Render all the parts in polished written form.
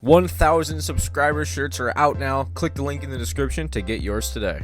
1,000 subscriber shirts are out now. Click the link in the description to get yours today.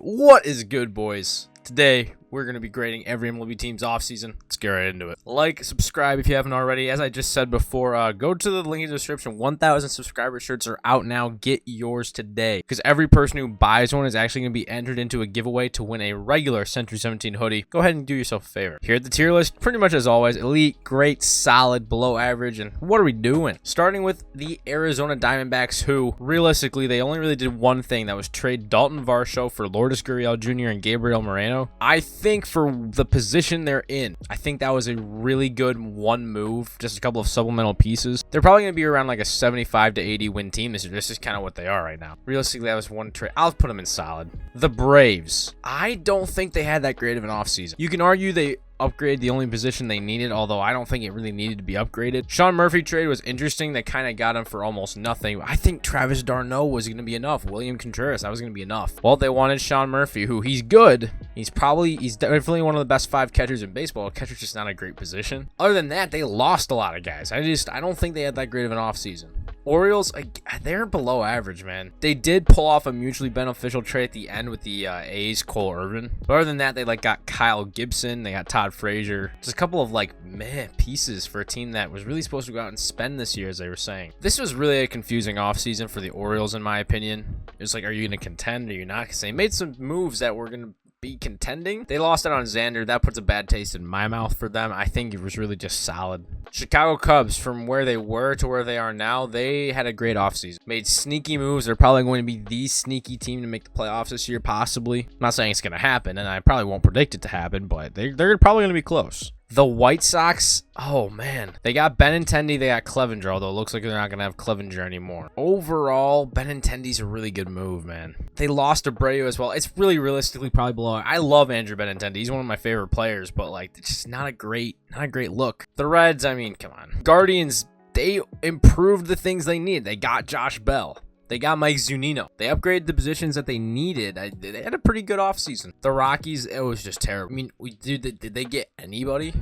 What is good, boys? Today, we're going to be grading every MLB team's offseason. Let's get right into it. Like, subscribe if you haven't already. As I just said before, go to the link in the description. 1,000 subscriber shirts are out now. Get yours today. Because every person who buys one is actually going to be entered into a giveaway to win a regular Sentry 17 hoodie. Go ahead and do yourself a favor. Here at the tier list, pretty much as always, elite, great, solid, below average. And what are we doing? Starting with the Arizona Diamondbacks, who, realistically, they only really did one thing. That was trade Dalton Varsho for Lourdes Gurriel Jr. and Gabriel Moreno. I think for the position they're in, I think that was a really good one move. Just a couple of supplemental pieces. They're probably going to be around like a 75 to 80 win team this year. This is kind of what they are right now. Realistically, that was one trade. I'll put them in solid. The Braves. I don't think they had that great of an offseason. You can argue they upgrade the only position they needed, although I don't think it really needed to be upgraded. Sean Murphy trade was interesting. They kind of got him for almost nothing. I think Travis d'Arnaud was going to be enough. William Contreras, that was going to be enough. Well, they wanted Sean Murphy, who he's good. He's definitely one of the best 5 catchers in baseball. Catcher's just not a great position. Other than that, they lost a lot of guys. I don't think they had that great of an offseason. Orioles, they're below average, man. They did pull off a mutually beneficial trade at the end with the A's Cole Irvin. But other than that, they got Kyle Gibson. They got Todd Frazier. Just a couple of pieces for a team that was really supposed to go out and spend this year, as they were saying. This was really a confusing offseason for the Orioles, in my opinion. It's like, are you going to contend? Are you not? Because they made some moves that were going to be contending. They lost it on Xander. That puts a bad taste in my mouth for them. I think it was really just solid. Chicago Cubs, from where they were to where they are now, they had a great offseason. Made sneaky moves. They're probably going to be the sneaky team to make the playoffs this year, possibly. I'm not saying it's going to happen, and I probably won't predict it to happen, but they're probably going to be close. The White Sox, oh man, they got Benintendi, they got Clevenger, although it looks like they're not going to have Clevenger anymore. Overall, Benintendi's a really good move, man. They lost Abreu as well. It's really realistically probably below. I love Andrew Benintendi. He's one of my favorite players, but it's just not a great look. The Reds, I mean, come on. Guardians, they improved the things they need. They got Josh Bell. They got Mike Zunino. They upgraded the positions that they needed. They had a pretty good offseason. The Rockies, it was just terrible. I mean, did they get anybody?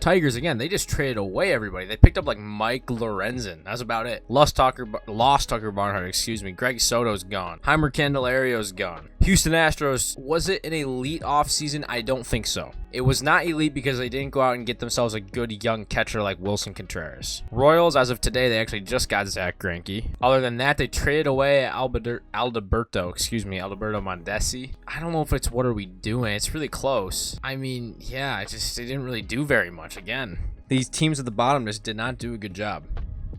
Tigers, again, they just traded away everybody. They picked up Mike Lorenzen. That's about it. Lost Tucker Barnhart, excuse me. Greg Soto's gone. Heimer Candelario's gone. Houston Astros, was it an elite offseason? I don't think so. It was not elite because they didn't go out and get themselves a good young catcher like Wilson Contreras. Royals, as of today, they actually just got Zach Greinke. Other than that, they traded away Alberto Mondesi. I don't know if it's what are we doing. It's really close. I mean, yeah, they didn't really do very much. Again, these teams at the bottom just did not do a good job.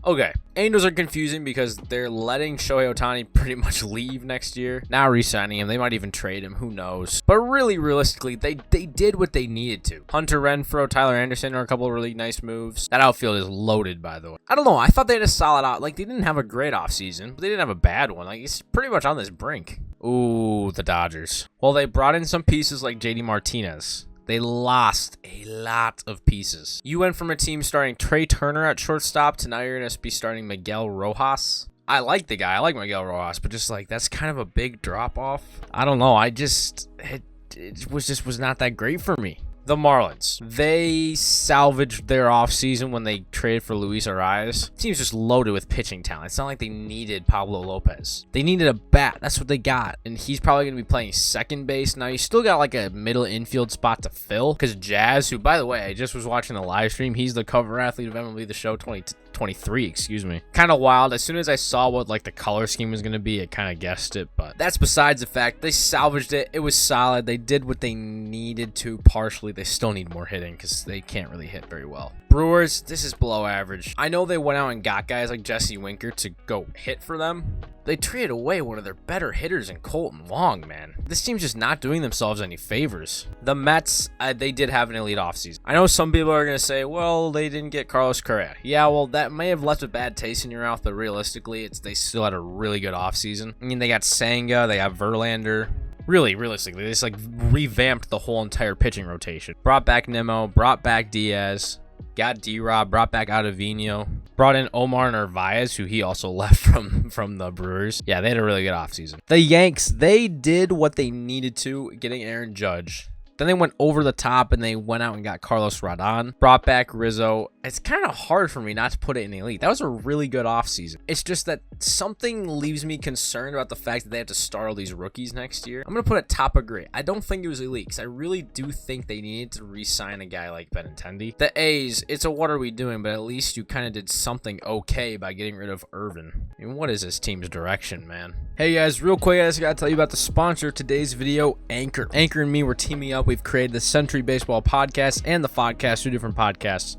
Okay, Angels are confusing because they're letting Shohei Ohtani pretty much leave next year. Now re-signing him. They might even trade him. Who knows? But really, realistically, they did what they needed to. Hunter Renfroe, Tyler Anderson are a couple of really nice moves. That outfield is loaded, by the way. I don't know. I thought they had a solid out. They didn't have a great offseason, but they didn't have a bad one. It's pretty much on this brink. Ooh, the Dodgers. Well, they brought in some pieces like JD Martinez. They lost a lot of pieces. You went from a team starting Trey Turner at shortstop to now you're going to be starting Miguel Rojas. I like the guy. I like Miguel Rojas, but that's kind of a big drop off. I don't know. It was not that great for me. The Marlins, they salvaged their offseason when they traded for Luis Arias. Team's just loaded with pitching talent. It's not like they needed Pablo Lopez. They needed a bat. That's what they got. And he's probably going to be playing second base. Now, you still got a middle infield spot to fill. Because Jazz, who, by the way, I just was watching the live stream. He's the cover athlete of MLB The Show 2023, excuse me. Kind of wild. As soon as I saw what the color scheme was going to be, I kind of guessed it. But that's besides the fact. They salvaged it. It was solid. They did what they needed to partially. They still need more hitting because they can't really hit very well. Brewers, this is below average. I know they went out and got guys like Jesse Winker to go hit for them. They traded away one of their better hitters in Colton Wong, man. This team's just not doing themselves any favors. The Mets, they did have an elite offseason. I know some people are going to say, well, they didn't get Carlos Correa. Yeah, well, that may have left a bad taste in your mouth, but realistically, they still had a really good offseason. I mean, they got Senga, they got Verlander. Really, realistically, they just revamped the whole entire pitching rotation. Brought back Nimmo, brought back Diaz, got D-Rob, brought back Ottavino, brought in Omar Narvaez, who he also left from the Brewers. Yeah, they had a really good offseason. The Yanks, they did what they needed to, getting Aaron Judge. Then they went over the top and they went out and got Carlos Rodon, brought back Rizzo. It's kind of hard for me not to put it in elite. That was a really good offseason. It's just that something leaves me concerned about the fact that they have to start all these rookies next year. I'm going to put it top of grade. I don't think it was elite because I really do think they needed to re-sign a guy like Benintendi. The A's, it's a what are we doing, but at least you kind of did something okay by getting rid of Irvin. I mean, what is this team's direction, man? Hey guys, real quick, I just got to tell you about the sponsor of today's video, Anchor. Anchor and me, we're teaming up. We've created the Sentry Baseball podcast and the Podcast, 2 different podcasts.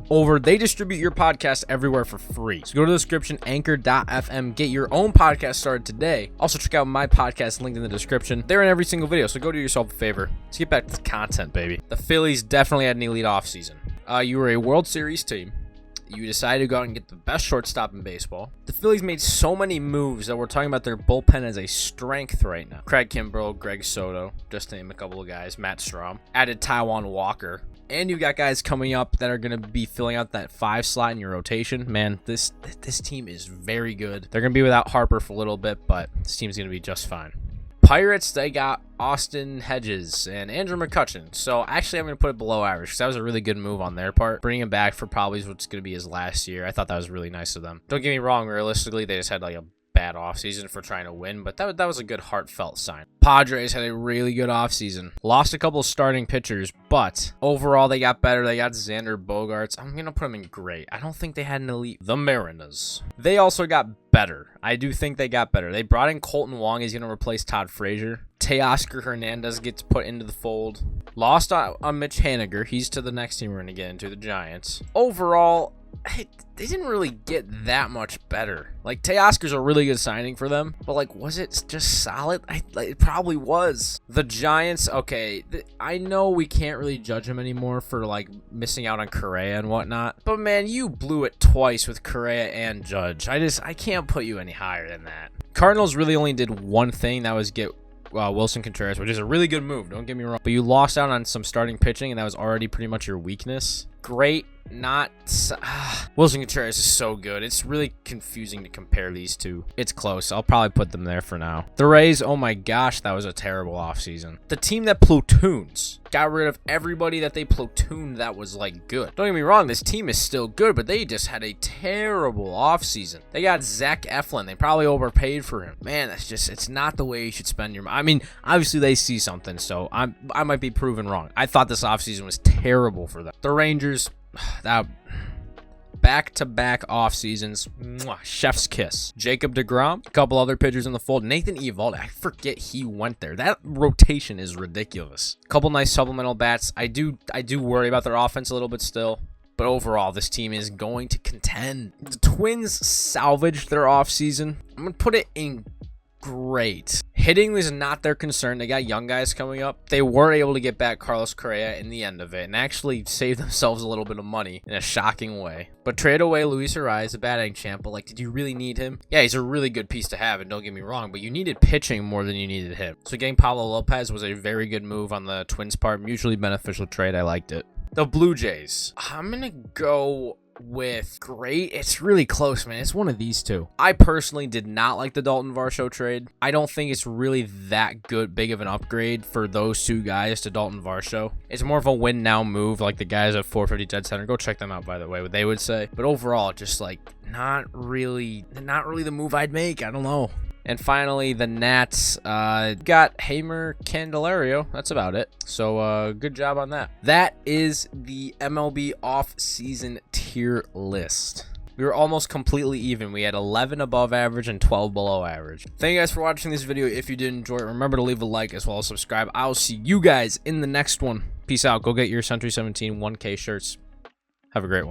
They distribute your podcast everywhere for free. So go to the description, anchor.fm, get your own podcast started today. Also check out my podcast linked in the description. They're in every single video, so go do yourself a favor. Let's get back to the content, baby. The Phillies definitely had an elite offseason. You were a World Series team. You decided to go out and get the best shortstop in baseball. The Phillies made so many moves that we're talking about their bullpen as a strength right now. Craig Kimbrell, Greg Soto, just to name a couple of guys. Matt Strahm. Added Taijuan Walker. And you got guys coming up that are going to be filling out that 5 slot in your rotation. Man, this team is very good. They're going to be without Harper for a little bit, but this team's going to be just fine. Pirates, they got Austin Hedges and Andrew McCutchen. So actually, I'm going to put it below average because that was a really good move on their part. Bringing him back for probably what's going to be his last year. I thought that was really nice of them. Don't get me wrong, realistically, they just had like a bad offseason for trying to win, but that was a good heartfelt sign. Padres had a really good offseason. Lost a couple of starting pitchers, but overall they got better. They got Xander Bogaerts. I'm going to put them in great. I don't think they had an elite. The Mariners. They also got better. I do think they got better. They brought in Colton Wong. He's going to replace Todd Frazier. Teoscar Hernandez gets put into the fold. Lost on Mitch Haniger. He's to the next team we're going to get into, the Giants. Overall, they didn't really get that much better. Like, Teoscar's a really good signing for them, but like, was it just solid? It probably was. The Giants, okay, I know we can't really judge them anymore for like missing out on Correa and whatnot, but man, you blew it twice with Correa and Judge. I can't put you any higher than that. Cardinals really only did one thing, that was get Wilson Contreras, which is a really good move, don't get me wrong, but you lost out on some starting pitching, and that was already pretty much your weakness. Great, not Wilson Contreras is so good. It's really confusing to compare these two. It's close. I'll probably put them there for now. The Rays, oh my gosh, that was a terrible offseason. The team that platoons got rid of everybody that they platooned that was like good. Don't get me wrong, this team is still good, but they just had a terrible offseason. They got Zach Eflin. They probably overpaid for him. Man, it's not the way you should spend your money. I mean, obviously they see something, so I might be proven wrong. I thought this offseason was terrible for them. The Rangers, that back-to-back off seasons, chef's kiss. Jacob deGrom, a couple other pitchers in the fold. Nathan Eovaldi, I forget he went there. That rotation is ridiculous. A couple nice supplemental bats. I do worry about their offense a little bit still, but overall this team is going to contend. The Twins salvaged their off season. I'm gonna put it in great. Hitting was not their concern. They got young guys coming up. They were able to get back Carlos Correa in the end of it and actually save themselves a little bit of money in a shocking way. But trade away Luis Ariz, a batting champ, but like, did you really need him? Yeah, he's a really good piece to have, and don't get me wrong, but you needed pitching more than you needed him. So getting Pablo Lopez was a very good move on the Twins' part. Mutually beneficial trade. I liked it. The Blue Jays. I'm gonna go with great. It's really close, man. It's one of these two. I personally did not like the Dalton Varsho trade. I don't think it's really that big of an upgrade for those two guys to Dalton Varsho. It's more of a win now move, like the guys at 450 Dead Center. Go check them out, by the way, what they would say. But overall, just like not really the move I'd make. I don't know. And finally, the Nats got Hamer Candelario. That's about it. So good job on that. That is the MLB off-season tier list. We were almost completely even. We had 11 above average and 12 below average. Thank you guys for watching this video. If you did enjoy it, remember to leave a like as well as subscribe. I'll see you guys in the next one. Peace out. Go get your Sentry 17 1K shirts. Have a great one.